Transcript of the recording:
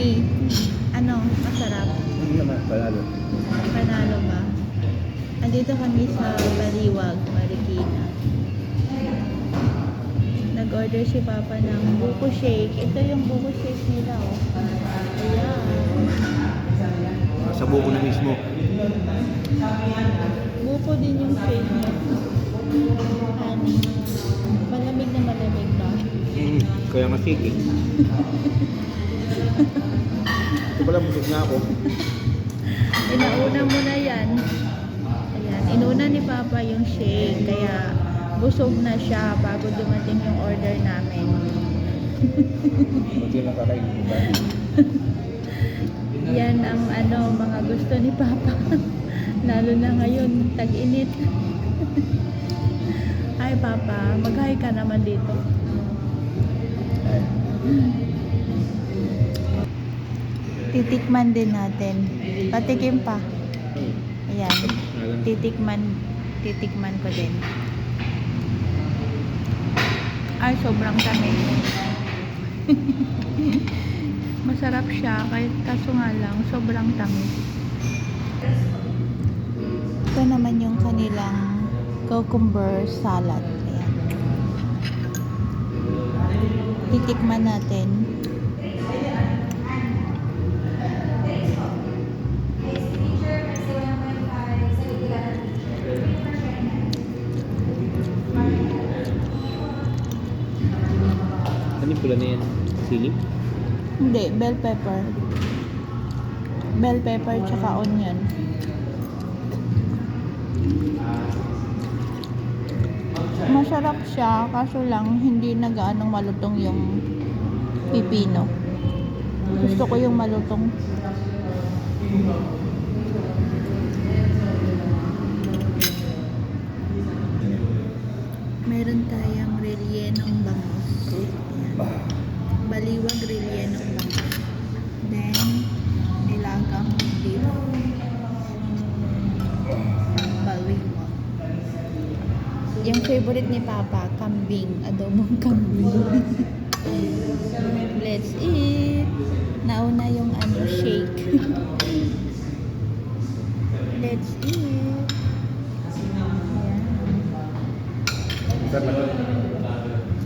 honey. Ano, masarap. Hindi naman, palalo. Panalo ba? Andito kami sa Baliwag, Marikina. Nag-order si Papa ng buko shake. Ito yung buko shake nila, oh. Ayan. Sa buko na mismo. Buko din yung shake niya. Honey. Malamig na malamig ba? Kaya nga shake eh. Ito pala, busog na ako. Inauna mo na yan. Ayan. Inuna ni Papa yung shake. Kaya busog na siya bago dumating yung order namin. Buti na kakain ko ba? Yan ang mga gusto ni Papa. Lalo na ngayon, tag-init. Hi Papa, mag-hi ka naman dito. Titikman din natin. Patikim pa. Ayan. Titikman ko din. Ay, sobrang tamis. Masarap siya, kahit kaso nga lang, sobrang tamis. Ito naman yung kanilang cucumber salad. Ayan. Titikman natin. Ano yung pula na yan? Sili? Hindi, bell pepper. Bell pepper tsaka onion. Masarap siya, kaso lang hindi na gaanong malutong yung pipino. Gusto ko yung malutong. Meron tayong rellenong bangus. Ayan. Baliwag rellenong bangus. Then, nilagang beef. Baliwag. Yung favorite ni Papa, kambing. Adobong kambing. Let's eat. Nauna yung shake. Let's eat. Ayan. Sarap na.